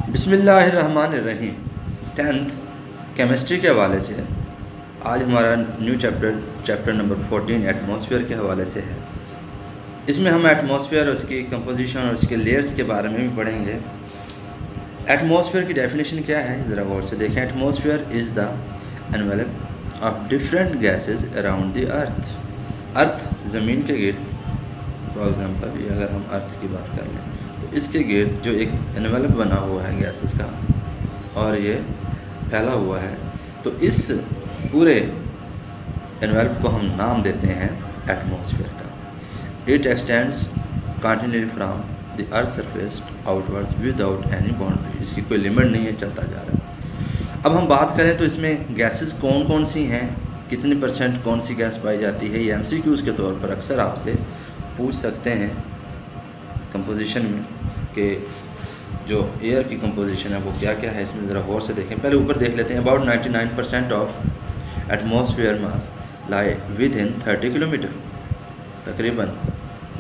बिस्मिल्लाहिर्रहमानिर्रहीम। 10th chemistry के हवाले से आज हमारा न्यू चैप्टर नंबर 14 एटमॉस्फेयर के हवाले से है। इसमें हम एटमॉस्फेयर, उसकी कंपोजिशन और उसके लेयर्स के बारे में भी पढ़ेंगे। एटमॉस्फेयर की डेफिनेशन क्या है, ज़रा गौर से देखें। Atmosphere is the envelope of different gases around the earth ज़मीन के गिर्द, फॉर एग्ज़ाम्पल अगर हम अर्थ की बात कर लें तो इसके गिर्द जो एक एनवेलप बना हुआ है गैसेस का और ये फैला हुआ है, तो इस पूरे एनवेलप को हम नाम देते हैं एटमॉस्फेयर का। It extends continually from the earth surface outwards without any boundary. इसकी कोई लिमिट नहीं है, चलता जा रहा है। अब हम बात करें तो इसमें गैसेस कौन कौन सी हैं, कितनी % कौन सी गैस पाई जाती है, ये MCQs के तौर पर अक्सर आपसे पूछ सकते हैं कंपोजिशन में कि जो एयर की कंपोजिशन है वो क्या क्या है। इसमें ज़रा गौर से देखें। पहले ऊपर देख लेते हैं। About 99% of atmosphere mass lie with in 30 kilometre. तकरीबन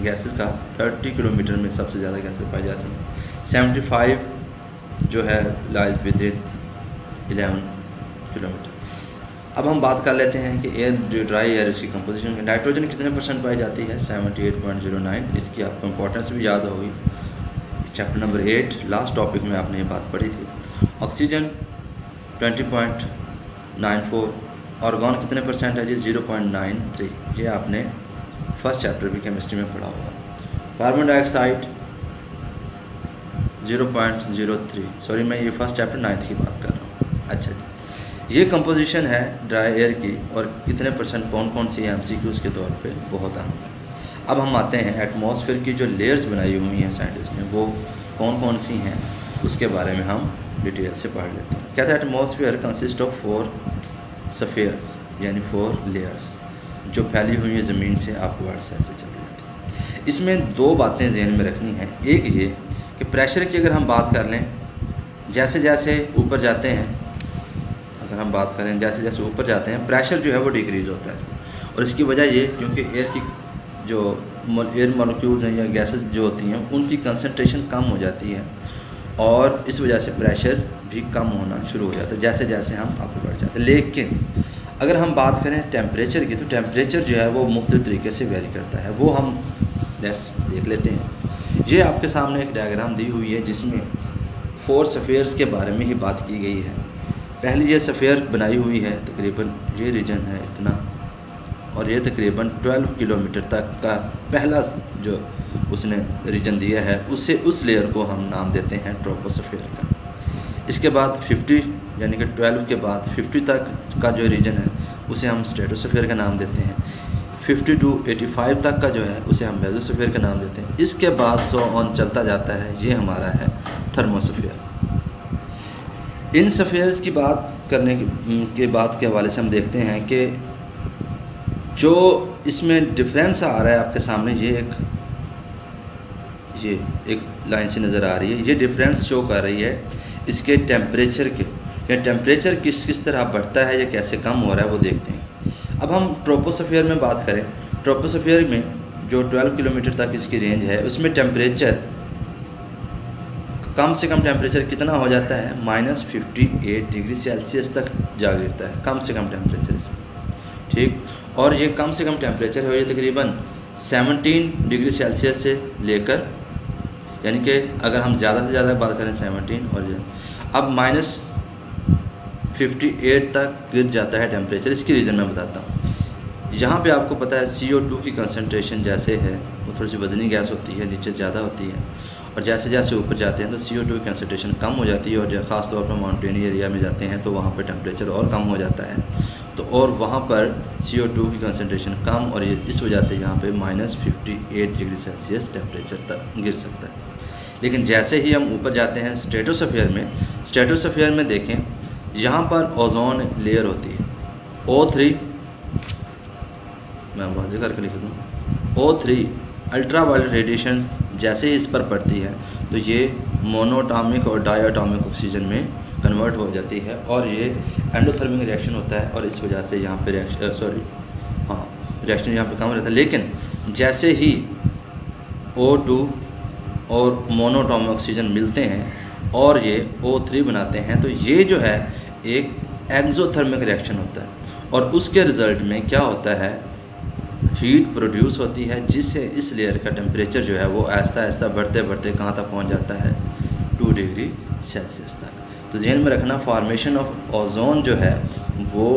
गैसेस का 30 किलोमीटर में सबसे ज़्यादा गैसेस पाई जाती हैं। 75 जो है लाइज विद इन 11 किलोमीटर। अब हम बात कर लेते हैं कि एयर जो ड्राई एयर उसकी कंपोजिशन में नाइट्रोजन कितने % पाई जाती है, 78.09। इसकी आपको इंपॉर्टेंस भी याद होगी, चैप्टर नंबर 8 लास्ट टॉपिक में आपने ये बात पढ़ी थी। ऑक्सीजन 20.94। ऑर्गन कितने % है जी, 0.93। ये आपने फर्स्ट चैप्टर भी केमिस्ट्री में पढ़ा होगा। Carbon dioxide 0.03। सॉरी, मैं ये फर्स्ट चैप्टर 9th की बात कर रहा हूँ। अच्छा जी, ये कंपोजिशन है ड्राई एयर की और कितने % कौन कौन सी MCQs के तौर पे बहुत अहम है। अब हम आते हैं एटमॉस्फेयर की जो लेयर्स बनाई हुई हैं साइंटिस्ट ने, वो कौन कौन सी हैं उसके बारे में हम डिटेल से पढ़ लेते हैं। कहते हैं एटमॉस्फेयर कंसिस्ट ऑफ 4 स्फीयर्स, यानी 4 लेयर्स जो फैली हुई है ज़मीन से अपवर्ड्स ऐसे चलती जाती है। इसमें 2 बातें ज़हन में रखनी हैं। एक ये कि प्रेशर की अगर हम बात कर लें, जैसे जैसे ऊपर जाते हैं, अगर हम बात करें जैसे जैसे ऊपर जाते हैं प्रेशर जो है वो डिक्रीज़ होता है। और इसकी वजह ये क्योंकि एयर की जो एयर मॉलिक्यूल्स हैं या गैसेस जो होती हैं उनकी कंसंट्रेशन कम हो जाती है और इस वजह से प्रेशर भी कम होना शुरू हो जाता है जैसे जैसे हम आगे बढ़ जाते हैं। लेकिन अगर हम बात करें टेम्परेचर की, तो टेम्परेचर जो है वो मुख्तलिफ तरीके से वेरी करता है। वो हम देख लेते हैं। ये आपके सामने एक डायग्राम दी हुई है जिसमें 4 स्फीयर्स के बारे में ही बात की गई है। पहली ये स्फीयर बनाई हुई है, तकरीबन ये रीजन है इतना, और ये तकरीबन 12 किलोमीटर तक का पहला जो उसने रीजन दिया है उससे उस लेयर को हम नाम देते हैं ट्रोपोस्फीयर का। इसके बाद 50 यानी कि 12 के बाद 50 तक का जो रीजन है उसे हम स्ट्रेटोस्फीयर का नाम देते हैं। 50 to 85 तक का जो है उसे हम मेसोस्फीयर का नाम देते हैं। इसके बाद 100 ऑन चलता जाता है, ये हमारा है थर्मोस्फीयर। इन स्फीयर्स की बात करने के बाद के हवाले से हम देखते हैं कि जो इसमें डिफरेंस आ रहा है आपके सामने, ये एक लाइन से नज़र आ रही है। ये डिफरेंस शो कर रही है इसके टेम्परेचर के, या टेम्परेचर किस तरह बढ़ता है या कैसे कम हो रहा है वो देखते हैं। अब हम ट्रोपोस्फीयर में बात करें। ट्रोपोस्फीयर में जो 12 किलोमीटर तक इसकी रेंज है उसमें टेम्परेचर कम से कम टेम्परेचर कितना हो जाता है, -58 डिग्री सेल्सियस तक जा गिरता है कम से कम टेम्परेचर इसमें, ठीक। और ये कम से कम टेम्परेचर है, ये तकरीबन 17 डिग्री सेल्सियस से लेकर, यानी कि अगर हम ज़्यादा से ज़्यादा बात करें 17 और अब -58 तक गिर जाता है टेम्परेचर। इसकी रीज़न मैं बताता हूँ। यहाँ पे आपको पता है CO2 की कंसंट्रेशन जैसे है वो थोड़ी सी वज़नी गैस होती है, नीचे ज़्यादा होती है, और जैसे जैसे ऊपर जाते हैं तो CO2 की कंसंट्रेशन कम हो जाती है। और ख़ास तौर पर माउंटेन एरिया में जाते हैं तो वहाँ पर टेम्परेचर और कम हो जाता है, तो और वहाँ पर CO2 की कंसंट्रेशन कम, और ये इस वजह से यहाँ पे -58 डिग्री सेल्सियस टेम्परेचर तक गिर सकता है। लेकिन जैसे ही हम ऊपर जाते हैं स्ट्रेटोस्फीयर में देखें, यहाँ पर ओजोन लेयर होती है O3, मैं वाज़ेह करके लिख दूँ, O3 अल्ट्रा वायलेट रेडिएशंस जैसे ही इस पर पड़ती है तो ये मोनोटॉमिक और डायटॉमिक ऑक्सीजन में कन्वर्ट हो जाती है और ये एंडोथर्मिक रिएक्शन होता है, और इस वजह से यहाँ पे रिएक्शन यहाँ पे कम रहता है। लेकिन जैसे ही O2 और मोनोटॉमिक ऑक्सीजन मिलते हैं और ये O3 बनाते हैं, तो ये जो है एक एक्सोथर्मिक रिएक्शन होता है और उसके रिज़ल्ट में क्या होता है, हीट प्रोड्यूस होती है, जिससे इस लेयर का टेम्परेचर जो है वो आहिस्ता आहिस्ता बढ़ते बढ़ते कहाँ तक पहुँच जाता है, 2 डिग्री सेल्सियस तक। तो ध्यान में रखना, फॉर्मेशन ऑफ ओजोन जो है वो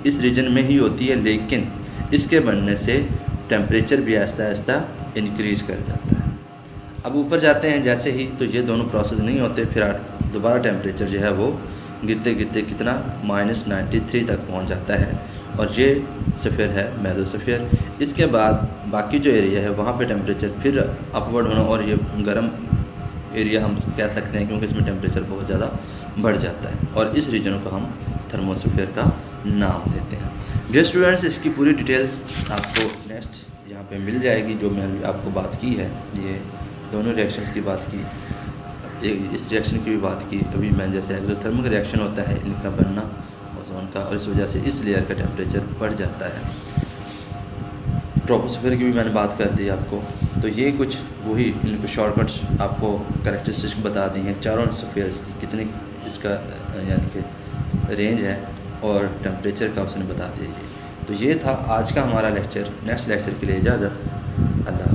इस रीजन में ही होती है, लेकिन इसके बनने से टेम्परेचर भी आहिस्ता आहिस्ता इंक्रीज़ कर जाता है। अब ऊपर जाते हैं जैसे ही, तो ये दोनों प्रोसेस नहीं होते, फिर दोबारा टेम्परेचर जो है वो गिरते गिरते कितना -93 तक पहुंच जाता है, और ये सफ़ेयर है मेसोस्फीयर। इसके बाद बाकी जो एरिया है वहाँ पे टेम्परेचर फिर अपवर्ड होना, और ये गर्म एरिया हम कह सकते हैं क्योंकि इसमें टेम्परेचर बहुत ज़्यादा बढ़ जाता है, और इस रीजन को हम थर्मोस्फीयर का नाम देते हैं। डियर स्टूडेंट्स, इसकी पूरी डिटेल आपको नेक्स्ट यहाँ पे मिल जाएगी। जो मैंने आपको बात की है, ये दोनों रिएक्शंस की बात की, इस रिएक्शन की भी बात की अभी मैंने, जैसे एक्सोथर्मिक रिएक्शन होता है इनका बनना ओजोन का, और इस वजह से इस लेयर का टेम्परेचर बढ़ जाता है। ट्रोपोस्फीयर की भी मैंने बात कर दी आपको। तो ये कुछ वही इनको शॉर्टकट्स आपको कैरेक्टरिस्टिक्स बता दी हैं चारों स्फीयर्स की, कितनी इसका यानी कि रेंज है, और टेम्परेचर का उसने बता दिया। तो ये था आज का हमारा लेक्चर। नेक्स्ट लेक्चर के लिए इजाज़त, अल्लाह।